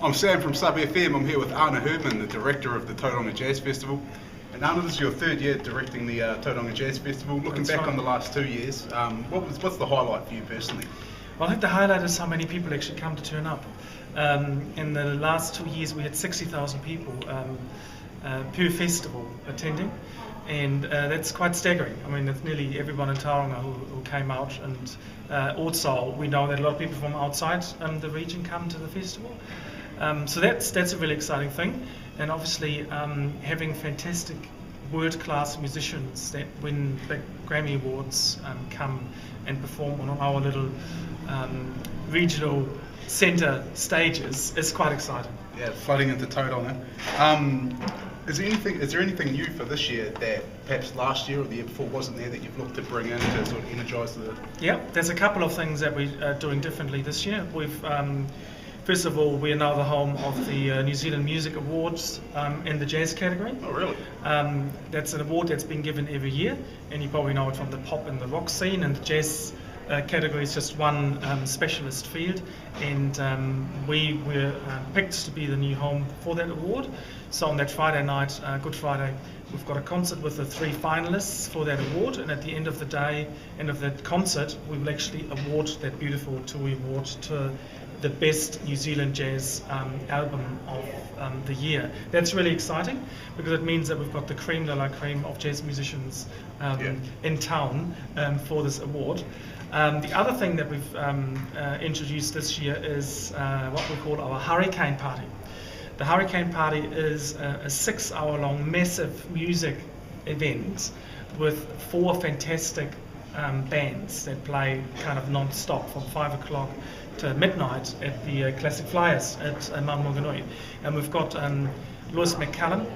I'm Sam from Sub FM. I'm here with Arne Herrmann, the director of the Tauranga Jazz Festival. And Arne, this is your third year directing the Tauranga Jazz Festival. Looking That's back right. on the last 2 years, what's the highlight for you personally? Well, I think the highlight is how many people actually come to turn up. In the last 2 years, we had 60,000 people per festival attending, and that's quite staggering. I mean, that's nearly everyone in Tauranga who came out, and also we know that a lot of people from outside the region come to the festival. So that's a really exciting thing, and obviously having fantastic world-class musicians that win big Grammy Awards come and perform on our little regional centre stages is quite exciting. Yeah, flooding into Tauranga. Is there anything new for this year that perhaps last year or the year before wasn't there that you've looked to bring in to sort of energise the... Yeah, there's a couple of things that we are doing differently this year. First of all, we are now the home of the New Zealand Music Awards in the jazz category. Oh, really? That's an award that's been given every year, and you probably know it from the pop and the rock scene, and the jazz category is just one specialist field, and we were picked to be the new home for that award. So on that Friday night, Good Friday, we've got a concert with the 3 finalists for that award, and at the end of the day, end of that concert, we will actually award that beautiful TUI award to the best New Zealand jazz album of the year. That's really exciting because it means that we've got the cream de la cream of jazz musicians in town for this award. The other thing that we've introduced this year is what we call our Hurricane Party. The Hurricane Party is a 6-hour-long massive music event with 4 fantastic bands that play kind of non-stop from 5 o'clock to midnight at the Classic Flyers at Mount Maunganui. And we've got Lewis McCallum,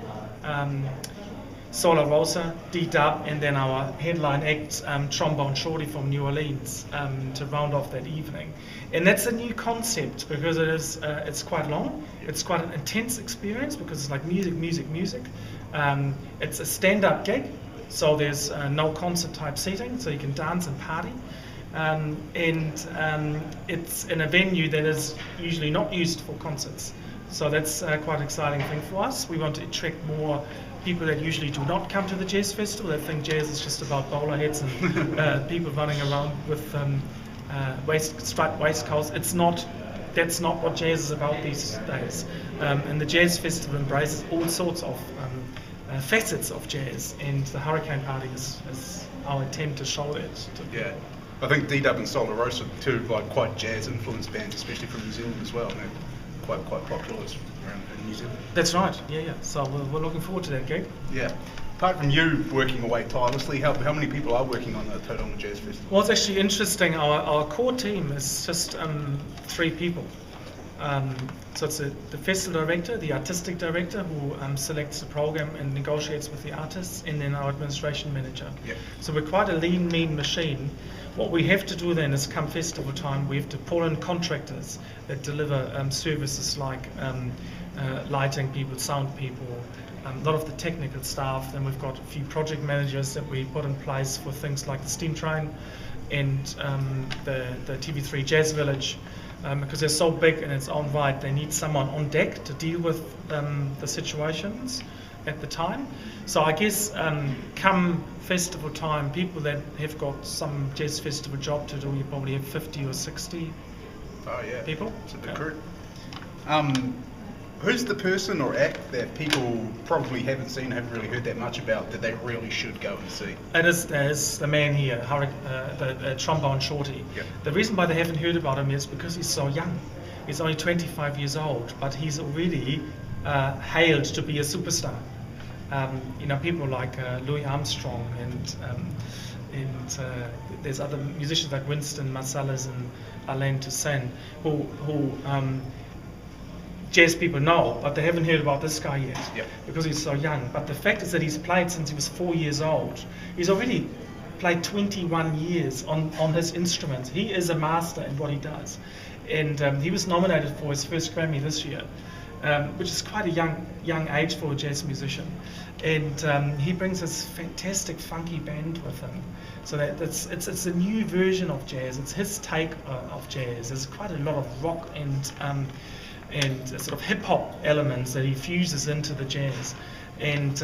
Solar Rosa, D-Dub, and then our headline act, Trombone Shorty from New Orleans, to round off that evening. And that's a new concept because it's quite long. It's quite an intense experience because it's like music, music, music. It's a stand-up gig, so there's no concert type seating, so you can dance and party. It's in a venue that is usually not used for concerts. So that's quite an exciting thing for us. We want to attract more people that usually do not come to the jazz festival. They think jazz is just about bowler heads and people running around with striped waistcoats. That's not what jazz is about these days. And the jazz festival embraces all sorts of facets of jazz, and the Hurricane Party is our attempt to show that. Yeah. I think D-Dub and Solar Rosa are two quite jazz-influenced bands, especially from New Zealand as well. And they're quite popular around in New Zealand. That's right, yeah. So we're looking forward to that gig. Yeah. Apart from you working away tirelessly, how many people are working on the Tauranga Jazz Festival? Well, it's actually interesting. Our core team is just 3 people. So it's the festival director, the artistic director who selects the program and negotiates with the artists, and then our administration manager. Yep. So we're quite a lean, mean machine. What we have to do then is, come festival time, we have to pull in contractors that deliver services like lighting people, sound people, a lot of the technical staff. Then we've got a few project managers that we put in place for things like the steam train and the TV3 Jazz Village. Because they're so big in its own right, they need someone on deck to deal with the situations at the time. So I guess come festival time, people that have got some jazz festival job to do, you probably have 50 or 60 people. It's a big crew. Who's the person or act that people probably haven't seen, haven't really heard that much about, that they really should go and see? There's the man here, the Trombone Shorty. Yep. The reason why they haven't heard about him is because he's so young. He's only 25 years old, but he's already hailed to be a superstar. People like Louis Armstrong and there's other musicians like Winston Marsalis and Alain Toussaint who jazz people know, but they haven't heard about this guy yet because he's so young. But the fact is that he's played since he was 4 years old. He's already played 21 years on his instruments. He is a master in what he does. And he was nominated for his first Grammy this year, which is quite a young age for a jazz musician. And he brings this fantastic funky band with him. So it's a new version of jazz. It's his take of jazz. There's quite a lot of rock and and sort of hip hop elements that he fuses into the jazz. And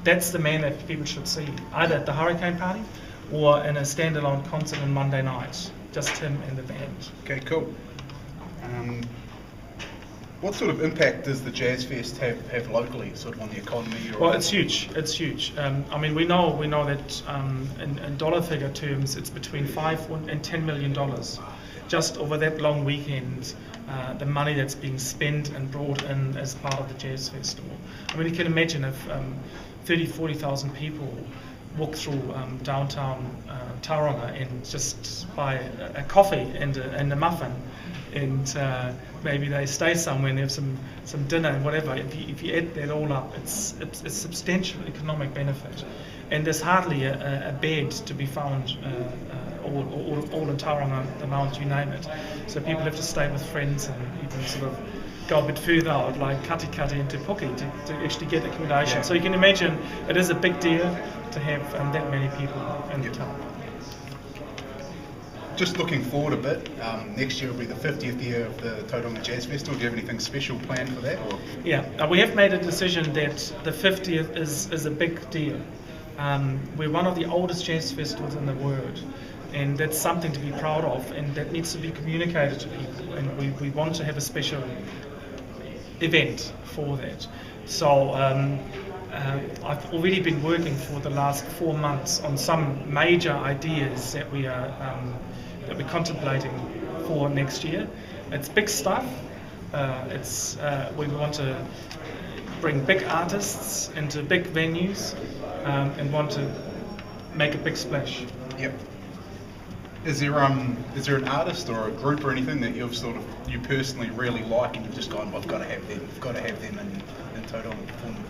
that's the man that people should see, either at the Hurricane Party or in a standalone concert on Monday night. Just him and the band. Okay, cool. What sort of impact does the Jazz Fest have locally, sort of on the economy? Well, it's huge. It's huge. I mean, we know that in dollar figure terms, it's between $5 and $10 million just over that long weekend. The money that's being spent and brought in as part of the Jazz Festival. I mean, you can imagine if 40,000 people walk through downtown Tauranga and just buy a coffee and a muffin, and maybe they stay somewhere and have some dinner and whatever. If you add that all up, it's a substantial economic benefit, and there's hardly a bed to be found all in Tauranga, the Mount, you name it. So people have to stay with friends and even sort of go a bit further out, like Katikati and Te Puke, to actually get accommodation. Yeah. So you can imagine it is a big deal to have that many people in the town. Just looking forward a bit, next year will be the 50th year of the Tauranga Jazz Festival. Do you have anything special planned for that? Or? Yeah, we have made a decision that the 50th is a big deal. We're one of the oldest jazz festivals in the world, and that's something to be proud of, and that needs to be communicated to people, and we want to have a special event for that. So I've already been working for the last 4 months on some major ideas that we're contemplating for next year. It's big stuff. We want to bring big artists into big venues and want to make a big splash. Yep. Is there an artist or a group or anything that you personally really like, and you've just gone, I've got to have them in Tauranga performing?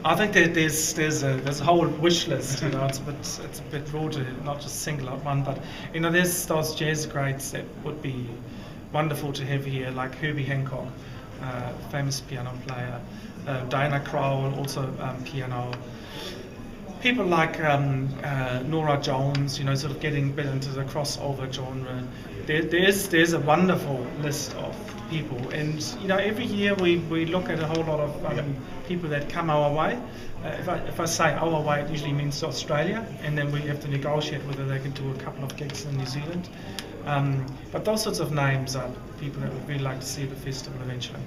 I think that there's a whole wish list. You know, it's a bit raw to not just single out one, but you know, there's those jazz greats that would be wonderful to have here, like Herbie Hancock, famous piano player, Diana Krall, also piano. People like Nora Jones, you know, sort of getting a bit into the crossover genre. There's a wonderful list of people, and you know, every year we look at a whole lot of people that come our way. If I say our way, it usually means Australia, and then we have to negotiate whether they can do a couple of gigs in New Zealand. But those sorts of names are people that we'd really like to see at the festival eventually.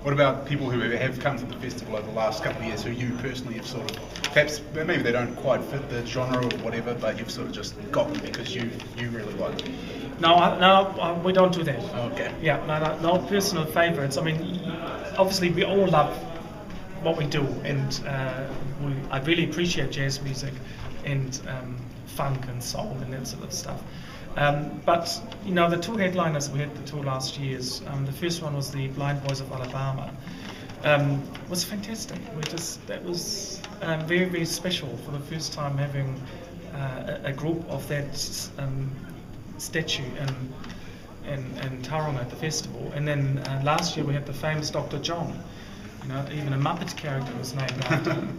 What about people who have come to the festival over the last couple of years, who you personally have sort of, perhaps maybe they don't quite fit the genre or whatever, but you've sort of just got them because you really like them? No, we don't do that. Okay. Yeah, no personal favourites. I mean, obviously we all love what we do, and I really appreciate jazz music and funk and soul and that sort of stuff. But you know, the two headliners we had the two last years. The first one was the Blind Boys of Alabama. Was fantastic. That was very, very special for the first time having a group of that statue in Tauranga at the festival. And then last year we had the famous Dr. John. You know, even a Muppet character was named after him,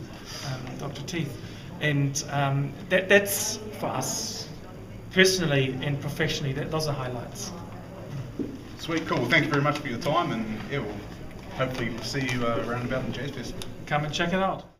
Dr. Teeth. And that's for us. Personally and professionally, those are highlights. Sweet, cool. Well, thank you very much for your time, and yeah, we'll hopefully see you around about the Jazz Fest. Come and check it out.